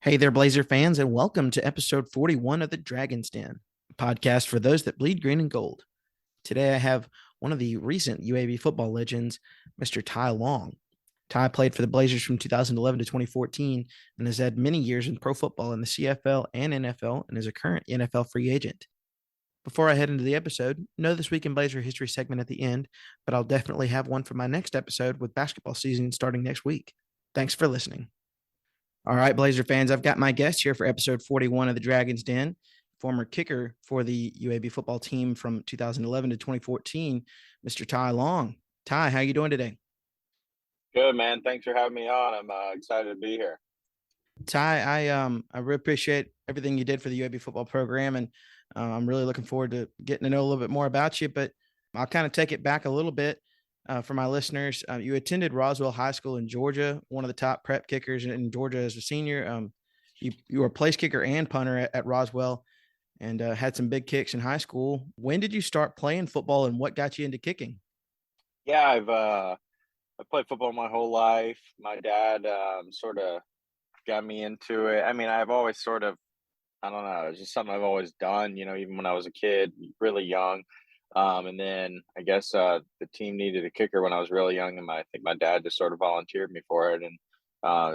Hey there, Blazer fans, and welcome to episode 41 of the Dragon's Den, a podcast for those that bleed green and gold. Today I have one of the recent UAB football legends, Mr. Ty Long. Ty played for the Blazers from 2011 to 2014 and has had many years in pro football in the CFL and NFL and is a current NFL free agent. Before I head into the episode, know this week in Blazer history segment at the end, but I'll definitely have one for my next episode with basketball season starting next week. Thanks for listening. All right, Blazer fans, I've got my guest here for episode 41 of the Dragon's Den, former kicker for the UAB football team from 2011 to 2014, Mr. Ty Long. Ty, how you doing today? Good, man. Thanks for having me on. I'm excited to be here. Ty, I really appreciate everything you did for the UAB football program, and I'm really looking forward to getting to know a little bit more about you. But I'll kind of take it back a little bit for my listeners. You attended Roswell High School in Georgia, one of the top prep kickers in Georgia as a senior. You were a place kicker and punter at Roswell, and had some big kicks in high school. When did you start playing football, and what got you into kicking? Yeah, I played football my whole life. My dad sort of got me into it. I mean, I've always sort of, I don't know, it's just something I've always done, even when I was a kid, really young. And then I guess the team needed a kicker when I was really young, and I think my dad just sort of volunteered me for it. And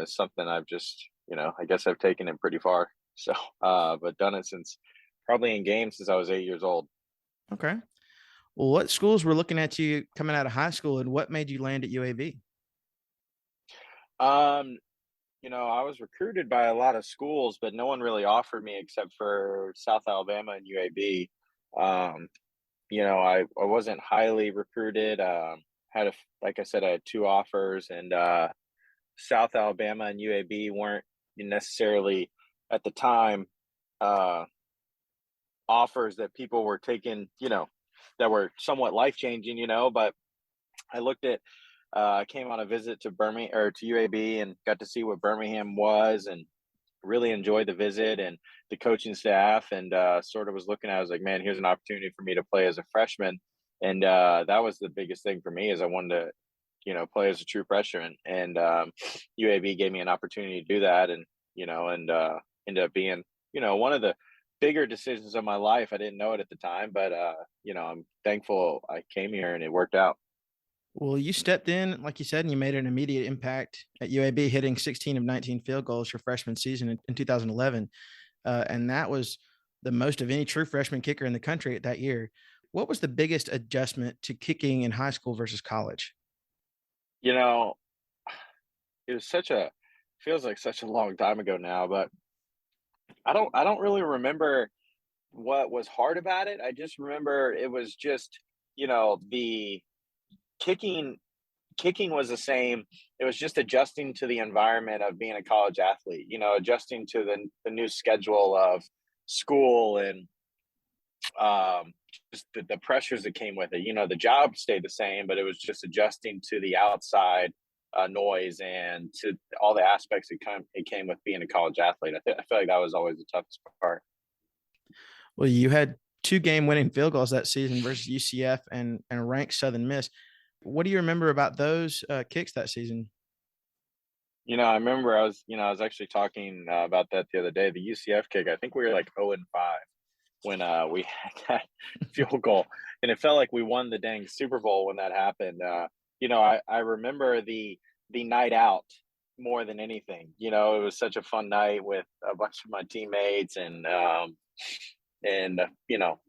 it's something I've just, I guess I've taken it pretty far. So, but done it since probably in games since I was 8 years old. Okay. Well, what schools were looking at you coming out of high school, and what made you land at UAB? Um, I was recruited by a lot of schools, but no one really offered me except for South Alabama and UAB. Um, I wasn't highly recruited. Like I said, I had two offers, and South Alabama and UAB weren't necessarily at the time uh, offers that people were taking, that were somewhat life changing, but I looked at I came on a visit to Birmingham or to UAB and got to see what Birmingham was and really enjoyed the visit and the coaching staff and sort of was looking at it, I was like, man, here's an opportunity for me to play as a freshman. And that was the biggest thing for me is I wanted to, play as a true freshman. And UAB gave me an opportunity to do that and ended up being, one of the bigger decisions of my life. I didn't know it at the time, but I'm thankful I came here and it worked out. Well, you stepped in, like you said, and you made an immediate impact at UAB, hitting 16 of 19 field goals your freshman season in 2011. And that was the most of any true freshman kicker in the country at that year. What was the biggest adjustment to kicking in high school versus college? You know, it was feels like such a long time ago now, but I don't really remember what was hard about it. I just remember it was just, the kicking kicking was the same. It was just adjusting to the environment of being a college athlete, adjusting to the new schedule of school and um, just the pressures that came with it. The job stayed the same, but it was just adjusting to the outside noise and to all the aspects it came with being a college athlete. I feel like that was always the toughest part. Well, you had two game winning field goals that season versus UCF and ranked Southern Miss. What do you remember about those kicks that season? I remember I was actually talking about that the other day. The UCF kick, I think we were like 0-5 when we had that field goal, and it felt like we won the dang Super Bowl when that happened. I remember the night out more than anything. It was such a fun night with a bunch of my teammates and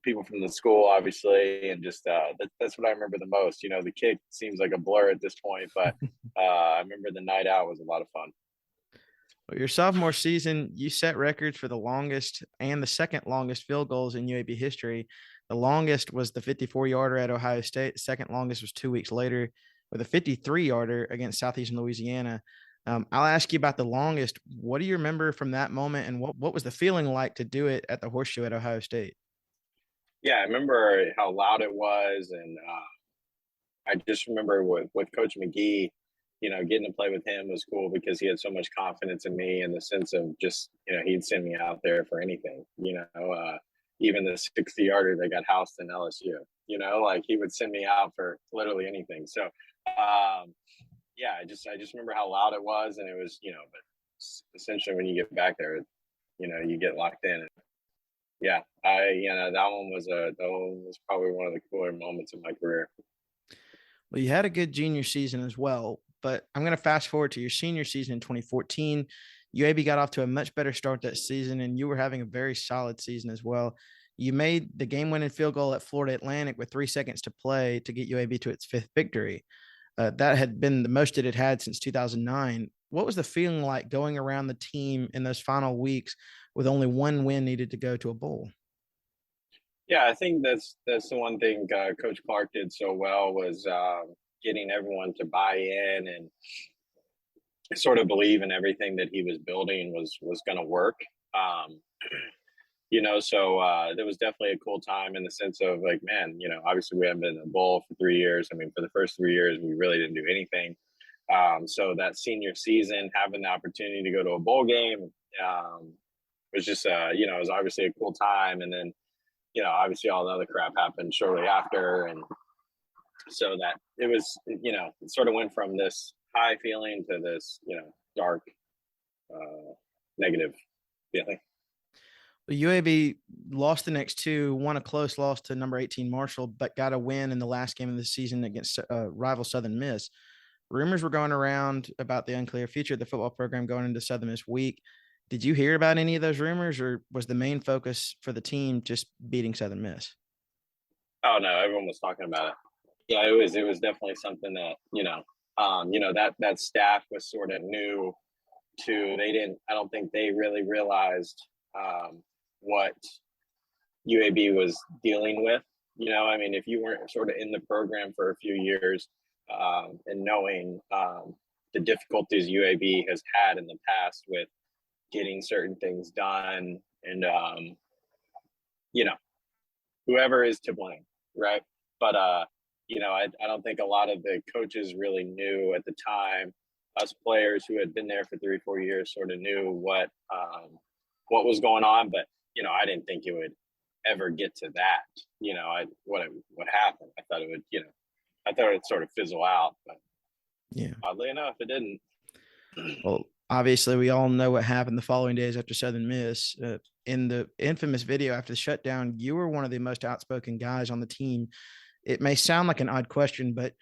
people from the school, obviously, and just that's what I remember the most. The kick seems like a blur at this point, but I remember the night out was a lot of fun. Well, your sophomore season, you set records for the longest and the second longest field goals in UAB history. The longest was the 54-yarder at Ohio State. The second longest was 2 weeks later with a 53-yarder against Southeastern Louisiana. I'll ask you about the longest. What do you remember from that moment, and what was the feeling like to do it at the Horseshoe at Ohio State? Yeah, I remember how loud it was, and I just remember with Coach McGee, getting to play with him was cool because he had so much confidence in me in the sense of just, he'd send me out there for anything, even the 60-yarder that got housed in LSU, like he would send me out for literally anything. So, yeah, I just remember how loud it was, and it was, but essentially when you get back there, you get locked in. Yeah, that one was probably one of the cooler moments of my career. Well, you had a good junior season as well, but I'm going to fast forward to your senior season in 2014. UAB got off to a much better start that season, and you were having a very solid season as well. You made the game-winning field goal at Florida Atlantic with 3 seconds to play to get UAB to its fifth victory. That had been the most it had had since 2009. What was the feeling like going around the team in those final weeks with only one win needed to go to a bowl? Yeah, I think that's the one thing Coach Clark did so well was getting everyone to buy in and sort of believe in everything that he was building was going to work. Um, so there was definitely a cool time in the sense of like, man, obviously we haven't been in a bowl for 3 years. I mean, for the first 3 years, we really didn't do anything. So that senior season, having the opportunity to go to a bowl game was just, it was obviously a cool time. And then, obviously all the other crap happened shortly after. And so that it was, it sort of went from this high feeling to this, dark, negative feeling. Well, UAB lost the next two, won a close loss to number 18 Marshall, but got a win in the last game of the season against rival Southern Miss. Rumors were going around about the unclear future of the football program going into Southern Miss week. Did you hear about any of those rumors, or was the main focus for the team just beating Southern Miss? Oh no, everyone was talking about it. Yeah, it was definitely something that that staff was sort of new to. I don't think they really realized what UAB was dealing with. I mean, if you weren't sort of in the program for a few years and knowing the difficulties UAB has had in the past with getting certain things done and, whoever is to blame, right? But, I don't think a lot of the coaches really knew at the time. Us players who had been there for 3-4 years sort of knew what was going on, but I didn't think it would ever get to that. What happened? I thought it would sort of fizzle out, but yeah, oddly enough, it didn't. Well, obviously, we all know what happened the following days after Southern Miss. In the infamous video after the shutdown, you were one of the most outspoken guys on the team. It may sound like an odd question, but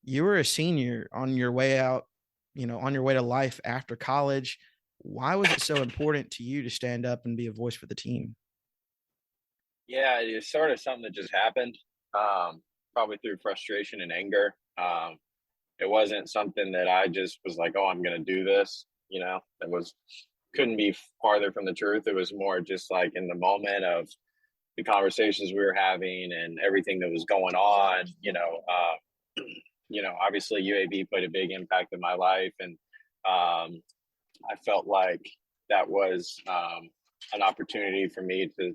you were a senior on your way out, on your way to life after college. Why was it so important to you to stand up and be a voice for the team? Yeah, it's sort of something that just happened, probably through frustration and anger. It wasn't something that I just was like, oh, I'm going to do this. Couldn't be farther from the truth. It was more just like in the moment of the conversations we were having and everything that was going on. Obviously UAB played a big impact in my life, and I felt like that was an opportunity for me to,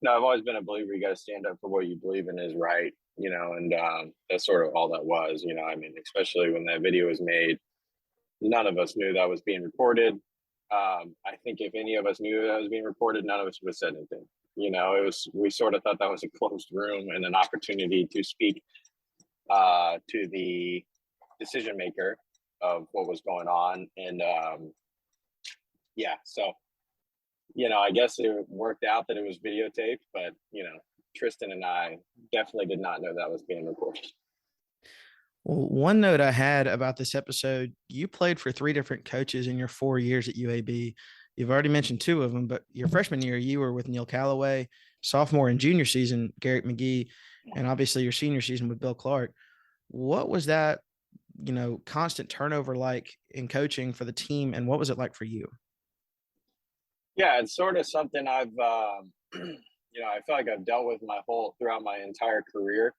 I've always been a believer. You got to stand up for what you believe in is right, and that's sort of all that was. I mean, especially when that video was made, none of us knew that was being recorded. I think if any of us knew that was being recorded, none of us would have said anything. We sort of thought that was a closed room and an opportunity to speak to the decision maker of what was going on. And so, I guess it worked out that it was videotaped, but, Tristan and I definitely did not know that was being recorded. Well, one note I had about this episode, you played for 3 different coaches in your 4 years at UAB. You've already mentioned 2 of them, but your freshman year, you were with Neil Callaway, sophomore and junior season, Garrett McGee, and obviously your senior season with Bill Clark. What was that, constant turnover like in coaching for the team, and what was it like for you? Yeah, it's sort of something I've, I feel like I've dealt with throughout my entire career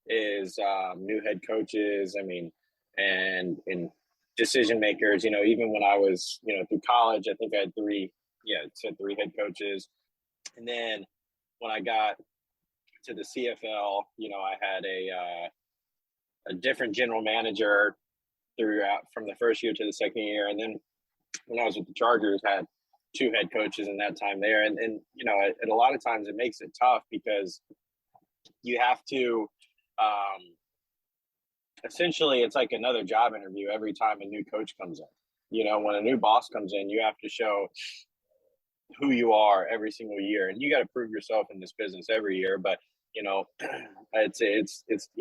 is new head coaches. I mean, and decision makers. Even when I was, through college, I think I had 3 head coaches, and then when I got to the CFL, I had a different general manager throughout from the first year to the second year, and then when I was with the Chargers, had 2 head coaches in that time there, and a lot of times it makes it tough because you have to. Essentially, it's like another job interview every time a new coach comes in. when a new boss comes in, you have to show who you are every single year, and you got to prove yourself in this business every year. But it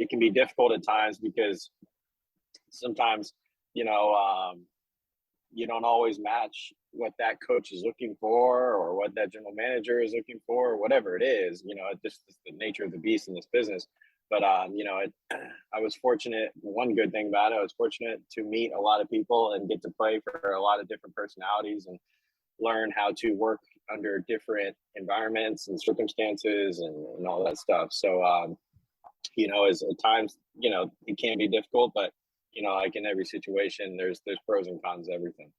can be difficult at times because sometimes you know you don't always match what that coach is looking for or what that general manager is looking for or whatever it is. It just is the nature of the beast in this business. But I was fortunate. One good thing about it, I was fortunate to meet a lot of people and get to play for a lot of different personalities and learn how to work under different environments and circumstances and all that stuff. So, as at times, it can be difficult, but like in every situation, there's pros and cons to everything.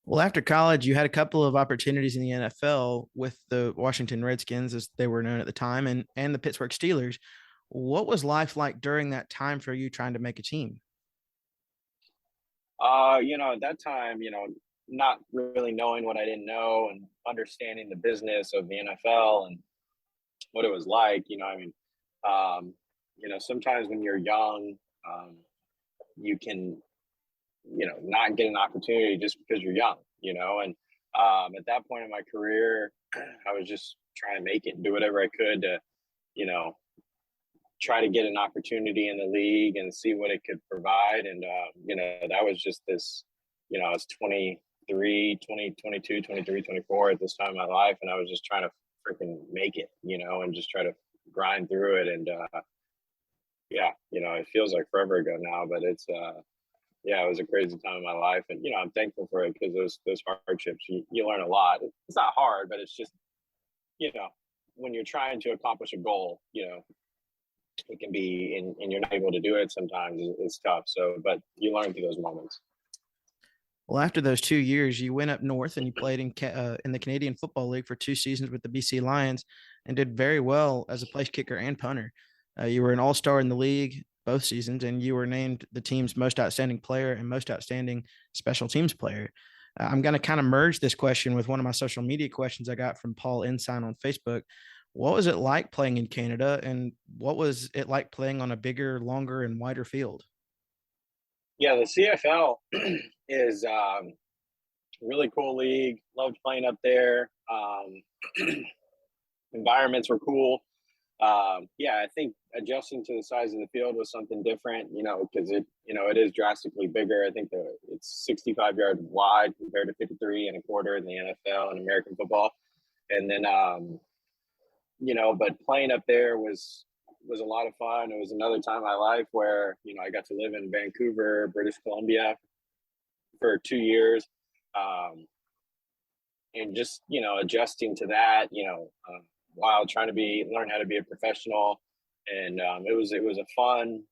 Well, after college, you had a couple of opportunities in the NFL with the Washington Redskins, as they were known at the time, and the Pittsburgh Steelers. What was life like during that time for you trying to make a team? At that time, not really knowing what I didn't know and understanding the business of the NFL and what it was like, sometimes when you're young, you can, not get an opportunity just because you're young, and at that point in my career, I was just trying to make it and do whatever I could to, try to get an opportunity in the league and see what it could provide. And, that was just this, I was 23, 20, 22, 23, 24 at this time of my life. And I was just trying to freaking make it, and just try to grind through it. And, it feels like forever ago now, but it's, it was a crazy time in my life. And, I'm thankful for it because those hardships, you learn a lot. It's not hard, but it's just, when you're trying to accomplish a goal, it can be, and you're not able to do it sometimes, it's tough. So, but you learn through those moments. Well, after those 2 years, you went up north and you played in the Canadian Football League for 2 seasons with the BC Lions and did very well as a place kicker and punter. You were an all-star in the league both seasons, and you were named the team's most outstanding player and most outstanding special teams player. I'm going to kind of merge this question with one of my social media questions I got from Paul Ensign on Facebook. What was it like playing in Canada, and what was it like playing on a bigger, longer, and wider field? Yeah, the CFL is a really cool league. Loved playing up there. Environments were cool. I think adjusting to the size of the field was something different, because it is drastically bigger. I think it's 65 yards wide compared to 53 and a quarter in the NFL and American football. And then, but playing up there was a lot of fun. It was another time in my life where, I got to live in Vancouver, British Columbia for 2 years. And just, adjusting to that, while trying to learn how to be a professional. And it was a fun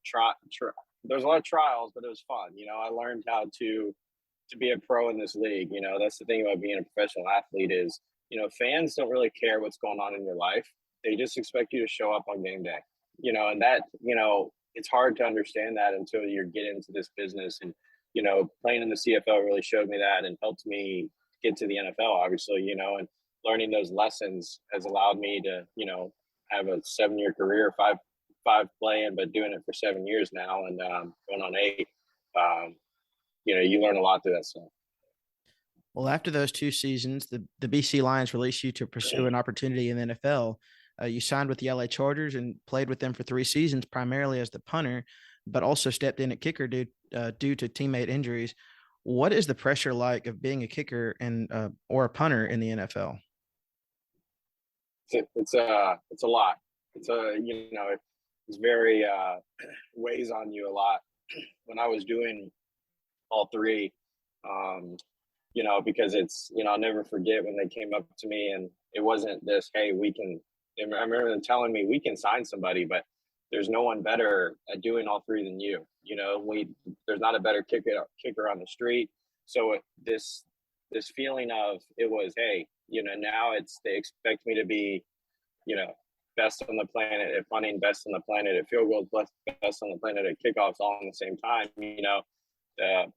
there's a lot of trials, but it was fun. I learned how to be a pro in this league. That's the thing about being a professional athlete is, fans don't really care what's going on in your life. They just expect you to show up on game day, and that, it's hard to understand that until you get into this business. And, playing in the CFL really showed me that and helped me get to the NFL, obviously, and learning those lessons has allowed me to, have a 7-year career, five playing, but doing it for 7 years now and going on 8. You learn a lot through that stuff. Well, after those 2 seasons, the BC Lions released you to pursue an opportunity in the NFL. You signed with the LA Chargers and played with them for 3 seasons, primarily as the punter, but also stepped in at kicker due to teammate injuries. What is the pressure like of being a kicker and or a punter in the NFL? It's a lot. It's very weighs on you a lot. When I was doing all 3, because it's, I'll never forget when they came up to me and it wasn't this, hey, I remember them telling me we can sign somebody, but there's no one better at doing all 3 than you. There's not a better kicker on the street. So this feeling of it was, hey, now they expect me to be, best on the planet at punting, best on the planet at field goals, best on the planet at kickoffs, all in the same time.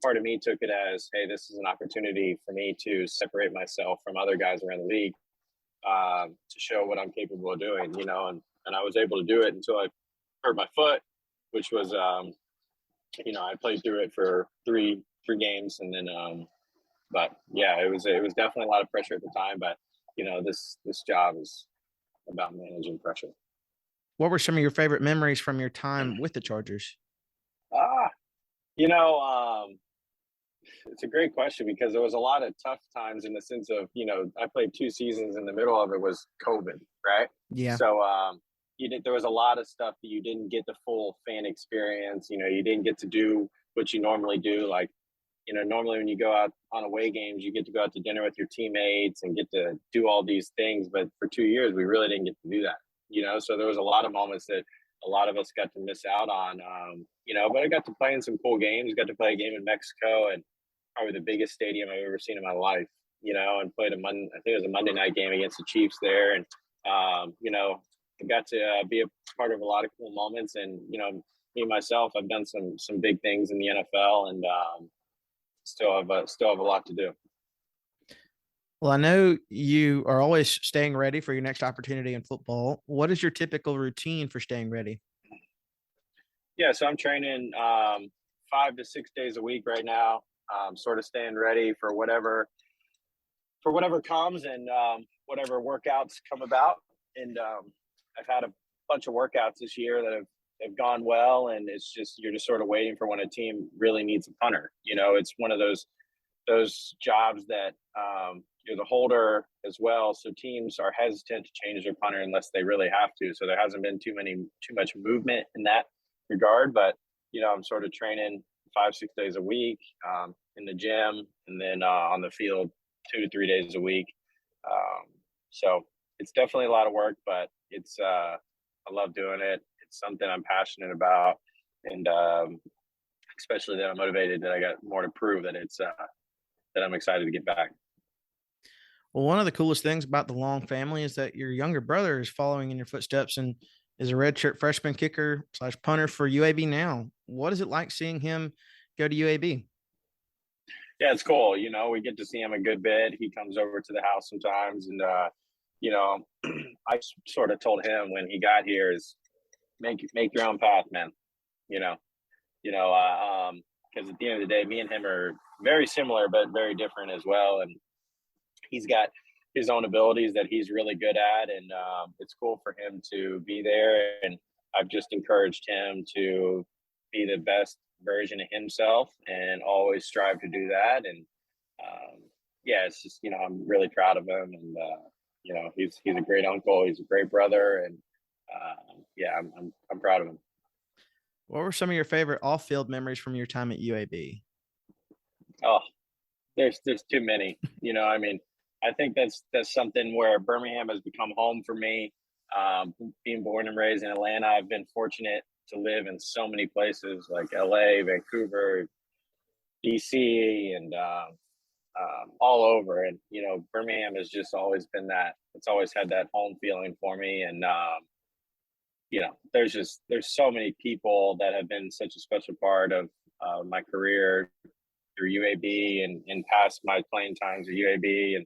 Part of me took it as, hey, this is an opportunity for me to separate myself from other guys around the league, to show what I'm capable of doing, and I was able to do it until I hurt my foot, which was, I played through it for for games, and then but yeah, it was definitely a lot of pressure at the time. But this job is about managing pressure. What were some of your favorite memories from your time with the Chargers? Ah, you know, it's a great question because there was a lot of tough times in the sense of, I played 2 seasons. In the middle of it was COVID, right? Yeah. So there was a lot of stuff that you didn't get the full fan experience. You didn't get to do what you normally do. Like, normally when you go out on away games, you get to go out to dinner with your teammates and get to do all these things. But for 2 years, we really didn't get to do that. So there was a lot of moments that a lot of us got to miss out on. But I got to play in some cool games. Got to play a game in Mexico, and probably the biggest stadium I've ever seen in my life. And played I think it was a Monday night game against the Chiefs there, and I got to be a part of a lot of cool moments. And me myself, I've done some big things in the NFL, and still have a lot to do. Well, I know you are always staying ready for your next opportunity in football. What is your typical routine for staying ready? Yeah, so I'm training 5 to 6 days a week right now. Sort of staying ready for whatever comes, and whatever workouts come about. And I've had a bunch of workouts this year that have gone well, and it's just you're just sort of waiting for when a team really needs a punter. It's one of those jobs that you're the holder as well, so teams are hesitant to change their punter unless they really have to. So there hasn't been too much movement in that regard, but I'm sort of training 5-6 days a week in the gym, and then on the field 2 to 3 days a week. So it's definitely a lot of work, but it's I love doing it. It's something I'm passionate about, and especially that I'm motivated, that I got more to prove, that it's that I'm excited to get back. Well, one of the coolest things about the Long family is that your younger brother is following in your footsteps and is a redshirt freshman kicker slash punter for UAB now. What is it like seeing him go to UAB? Yeah, it's cool. We get to see him a good bit. He comes over to the house sometimes, and I sort of told him when he got here is make your own path, man. You know, because at the end of the day, me and him are very similar but very different as well, and he's got his own abilities that he's really good at, and it's cool for him to be there. And I've just encouraged him to be the best version of himself and always strive to do that. And yeah, it's just I'm really proud of him, and he's a great uncle, he's a great brother, and yeah, I'm proud of him. What were some of your favorite off-field memories from your time at UAB? Oh, there's too many. I mean, I think that's something where Birmingham has become home for me. Being born and raised in Atlanta, I've been fortunate to live in so many places like LA, Vancouver, DC, and all over. And Birmingham has just always been that. It's always had that home feeling for me. And there's so many people that have been such a special part of my career through UAB and past my playing times at UAB. And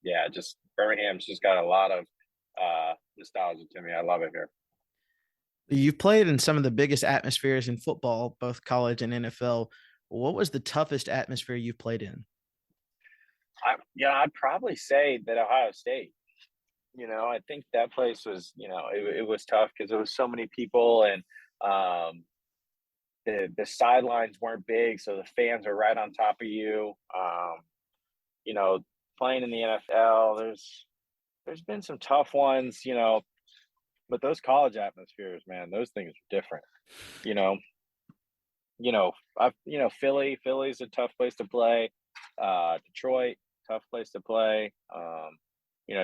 yeah, just Birmingham's just got a lot of nostalgia to me. I love it here. You've played in some of the biggest atmospheres in football, both college and NFL. What was the toughest atmosphere you've played in? I'd probably say that Ohio State. I think that place was, it was tough because there was so many people, and the sidelines weren't big, so the fans are right on top of you. Playing in the NFL, there's been some tough ones, but those college atmospheres, man, those things are different. You know, Philly's a tough place to play. Detroit, tough place to play.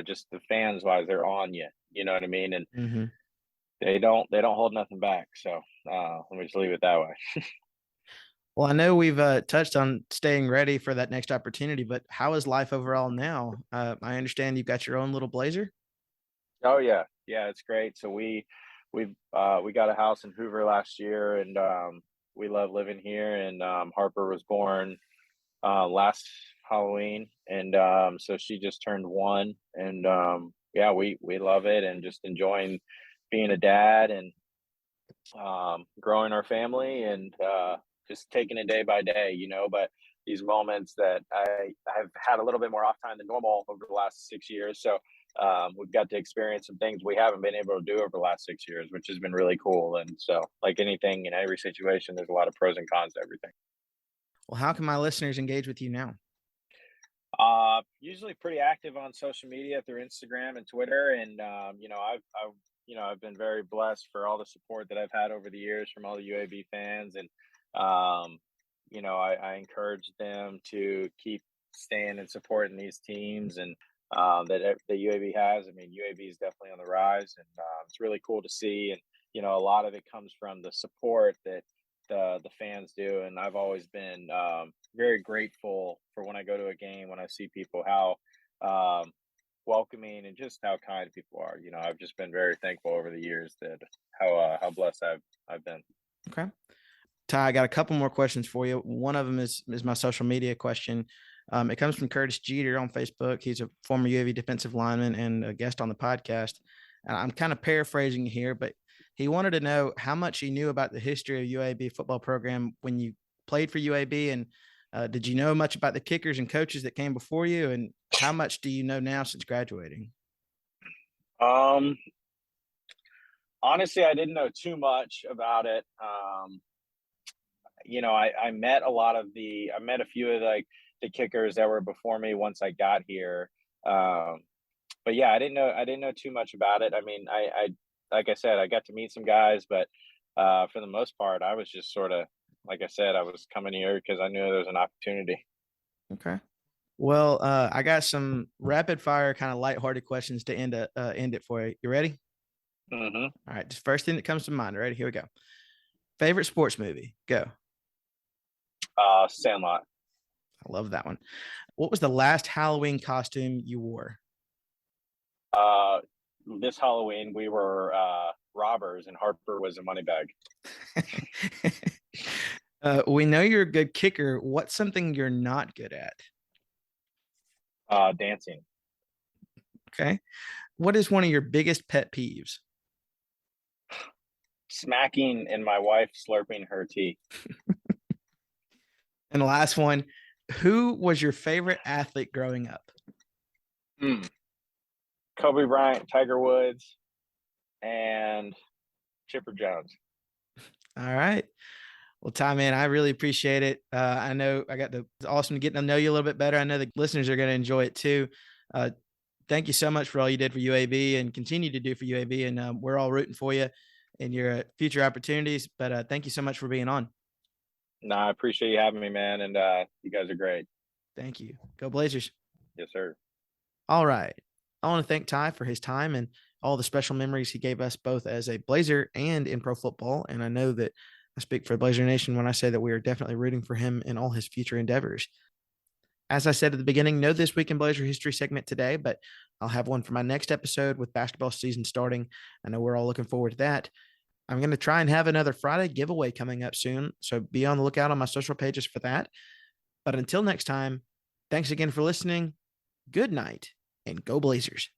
Just the fans wise, they're on you. You know what I mean? And Mm-hmm. they don't hold nothing back. So let me just leave it that way. Well, I know we've touched on staying ready for that next opportunity, but how is life overall now? I understand you've got your own little blazer. Oh yeah, it's great. So we got a house in Hoover last year, and we love living here. And Harper was born last Halloween, and so she just turned 1, and yeah, we love it and just enjoying being a dad and growing our family. And just taking it day by day, but these moments that I've had a little bit more off time than normal over the last 6 years. So we've got to experience some things we haven't been able to do over the last 6 years, which has been really cool. And so, like anything in every situation, there's a lot of pros and cons to everything. Well, how can my listeners engage with you now? Usually pretty active on social media through Instagram and Twitter, and I've been very blessed for all the support that I've had over the years from all the UAB fans, and um, I encourage them to keep staying and supporting these teams and that UAB has. I mean, UAB is definitely on the rise, and it's really cool to see. And a lot of it comes from the support that the fans do, and I've always been very grateful for when I go to a game, when I see people how welcoming and just how kind people are. I've just been very thankful over the years that how blessed I've been. Okay. Ty, I got a couple more questions for you. One of them is my social media question. It comes from Curtis Jeter on Facebook. He's a former UAV defensive lineman and a guest on the podcast. And I'm kind of paraphrasing here, but he wanted to know how much he knew about the history of UAB football program when you played for UAB, and did you know much about the kickers and coaches that came before you, and how much do you know now since graduating? Honestly, I didn't know too much about it. I met I met a few of the kickers that were before me once I got here. But yeah, I didn't know too much about it. I mean, I like I said, I got to meet some guys, but for the most part, I was just sort of, like I said, I was coming here because I knew there was an opportunity. Okay. Well, I got some rapid fire kind of lighthearted questions to end it for you. You ready? Mm-hmm. All right. Just first thing that comes to mind. Ready? Here we go. Favorite sports movie? Go. Sandlot. I love that one. What was the last Halloween costume you wore? This Halloween we were robbers, and Harper was a money bag. We know you're a good kicker. What's something you're not good at? Dancing. Okay. What is one of your biggest pet peeves? Smacking and my wife slurping her tea. And the last one, who was your favorite athlete growing up? Kobe Bryant, Tiger Woods, and Chipper Jones. All right. Well, Ty, man, I really appreciate it. I know it's awesome to get to know you a little bit better. I know the listeners are going to enjoy it too. Thank you so much for all you did for UAB and continue to do for UAB. And we're all rooting for you in your future opportunities. But thank you so much for being on. No, I appreciate you having me, man. And you guys are great. Thank you. Go Blazers. Yes, sir. All right. I want to thank Ty for his time and all the special memories he gave us both as a Blazer and in pro football. And I know that I speak for Blazer Nation when I say that we are definitely rooting for him in all his future endeavors. As I said at the beginning, no This Week in Blazer History segment today, but I'll have one for my next episode with basketball season starting. I know we're all looking forward to that. I'm going to try and have another Friday giveaway coming up soon, so be on the lookout on my social pages for that. But until next time, thanks again for listening. Good night, and go Blazers.